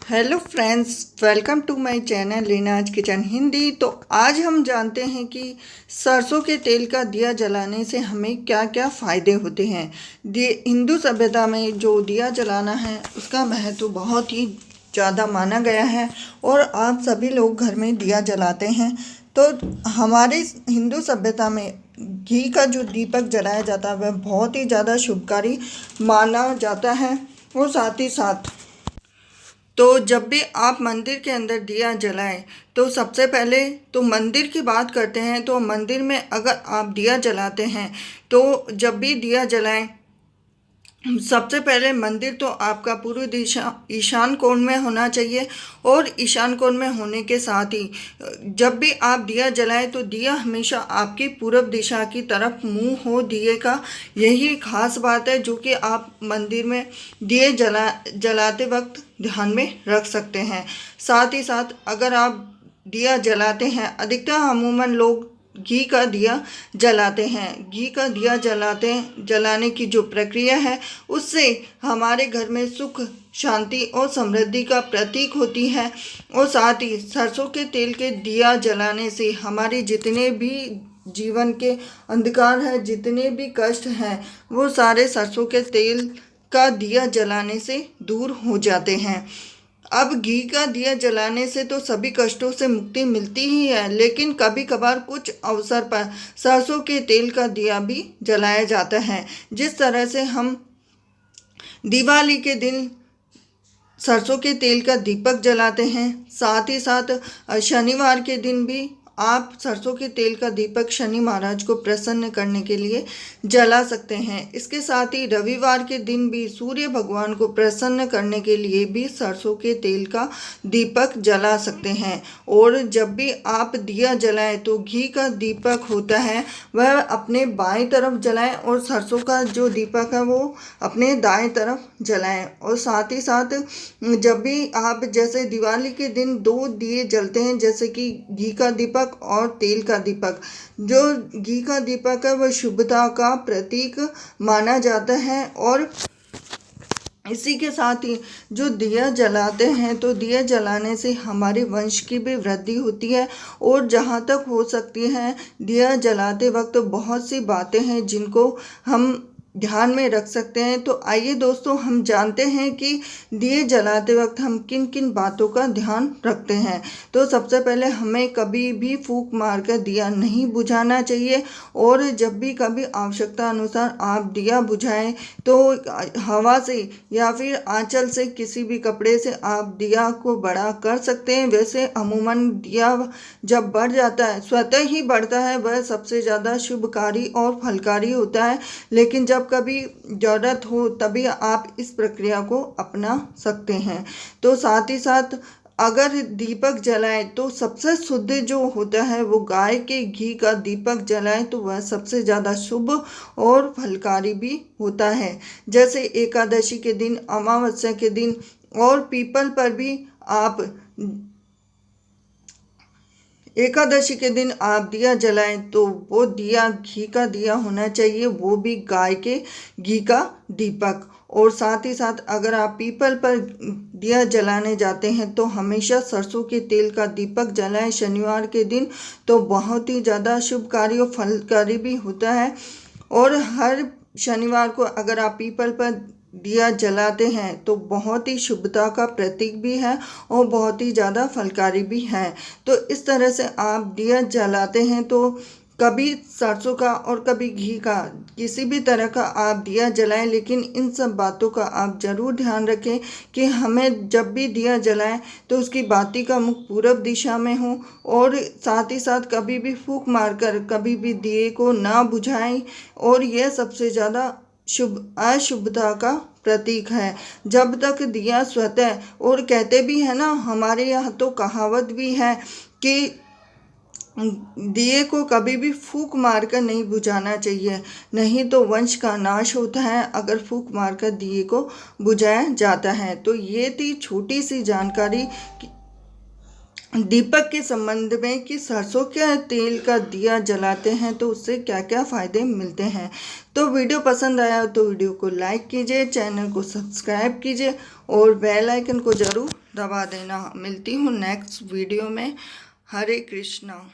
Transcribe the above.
Hello friends, welcome to my channel Leena's kitchen Hindi. तो आज हम जानते हैं कि सरसों के तेल का दिया जलाने से हमें क्या क्या फ़ायदे होते हैं। हिंदू सभ्यता में जो दिया जलाना है उसका महत्व बहुत ही ज़्यादा माना गया है और आप सभी लोग घर में दिया जलाते हैं। तो हमारे हिंदू सभ्यता में घी का जो दीपक जलाया जाता है वह बहुत ही ज़्यादा शुभकारी माना जाता है। और साथ ही साथ तो जब भी आप मंदिर के अंदर दिया जलाएं तो सबसे पहले तो मंदिर की बात करते हैं। तो मंदिर में अगर आप दिया जलाते हैं तो जब भी दिया जलाएं सबसे पहले मंदिर तो आपका पूर्व दिशा ईशान कोण में होना चाहिए। और ईशान कोण में होने के साथ ही जब भी आप दिया जलाएं तो दिया हमेशा आपकी पूर्व दिशा की तरफ मुंह हो दिए का। यही खास बात है जो कि आप मंदिर में दिए जलाते वक्त ध्यान में रख सकते हैं। साथ ही साथ अगर आप दिया जलाते हैं, अधिकतर अमूमन लोग घी का दिया जलाते हैं। घी का दिया जलाने की जो प्रक्रिया है उससे हमारे घर में सुख, शांति और समृद्धि का प्रतीक होती है। और साथ ही सरसों के तेल के दिया जलाने से हमारे जितने भी जीवन के अंधकार है, जितने भी कष्ट हैं, वो सारे सरसों के तेल का दिया जलाने से दूर हो जाते हैं। अब घी का दिया जलाने से तो सभी कष्टों से मुक्ति मिलती ही है, लेकिन कभी कभार कुछ अवसर पर सरसों के तेल का दिया भी जलाया जाता है। जिस तरह से हम दिवाली के दिन सरसों के तेल का दीपक जलाते हैं, साथ ही साथ शनिवार के दिन भी आप सरसों के तेल का दीपक शनि महाराज को प्रसन्न करने के लिए जला सकते हैं। इसके साथ ही रविवार के दिन भी सूर्य भगवान को प्रसन्न करने के लिए भी सरसों के तेल का दीपक जला सकते हैं। और जब भी आप दिया जलाएं तो घी का दीपक होता है वह अपने बाएं तरफ जलाएं और सरसों का जो दीपक है वो अपने दाएं तरफ जलाएं। और साथ ही साथ जब भी आप जैसे दिवाली के दिन 2 दिए जलते हैं, जैसे कि घी का दीपक और तेल का दीपक। जो घी का दीपक है वह शुभता का प्रतीक माना जाता है। और इसी के साथ ही जो दिया जलाते हैं तो दिया जलाने से हमारे वंश की भी वृद्धि होती है। और जहाँ तक हो सकती है दिया जलाते वक्त बहुत सी बातें हैं जिनको हम ध्यान में रख सकते हैं। तो आइए दोस्तों, हम जानते हैं कि दिए जलाते वक्त हम किन किन बातों का ध्यान रखते हैं। तो सबसे पहले हमें कभी भी फूंक मारकर दिया नहीं बुझाना चाहिए। और जब भी कभी आवश्यकता अनुसार आप दिया बुझाएं तो हवा से या फिर आंचल से, किसी भी कपड़े से आप दिया को बड़ा कर सकते हैं। वैसे अमूमन दिया जब बढ़ जाता है, स्वतः ही बढ़ता है, वह सबसे ज़्यादा शुभकारी और फलकारी होता है। लेकिन जब कभी ज़रूरत हो तभी आप इस प्रक्रिया को अपना सकते हैं। तो साथ ही साथ अगर दीपक जलाएं तो सबसे शुद्ध जो होता है वो गाय के घी का दीपक जलाएं तो वह सबसे ज़्यादा शुभ और फलकारी भी होता है। जैसे एकादशी के दिन, अमावस्या के दिन और पीपल पर भी आप एकादशी के दिन आप दिया जलाएं तो वो दिया घी का दिया होना चाहिए, वो भी गाय के घी का दीपक। और साथ ही साथ अगर आप पीपल पर दिया जलाने जाते हैं तो हमेशा सरसों के तेल का दीपक जलाएं शनिवार के दिन, तो बहुत ही ज़्यादा शुभकारी और फलकारी भी होता है। और हर शनिवार को अगर आप पीपल पर दिया जलाते हैं तो बहुत ही शुभता का प्रतीक भी है और बहुत ही ज़्यादा फलकारी भी है। तो इस तरह से आप दिया जलाते हैं तो कभी सरसों का और कभी घी का, किसी भी तरह का आप दिया जलाएं। लेकिन इन सब बातों का आप ज़रूर ध्यान रखें कि हमें जब भी दिया जलाएं तो उसकी बाती का मुख पूरब दिशा में हो। और साथ ही साथ कभी भी फूंक मारकर कभी भी दिए को ना बुझाएं। और यह सबसे ज़्यादा अशुभता का प्रतीक है। जब तक दिया स्वतः, और कहते भी है ना, हमारे यहाँ तो कहावत भी है कि दिए को कभी भी फूंक मारकर नहीं बुझाना चाहिए, नहीं तो वंश का नाश होता है अगर फूंक मारकर दिए को बुझाया जाता है। तो ये थी छोटी सी जानकारी दीपक के संबंध में कि सरसों के तेल का दिया जलाते हैं तो उससे क्या क्या फ़ायदे मिलते हैं। तो वीडियो पसंद आया तो वीडियो को लाइक कीजिए, चैनल को सब्सक्राइब कीजिए और बेल आइकन को ज़रूर दबा देना। मिलती हूँ नेक्स्ट वीडियो में। हरे कृष्णा।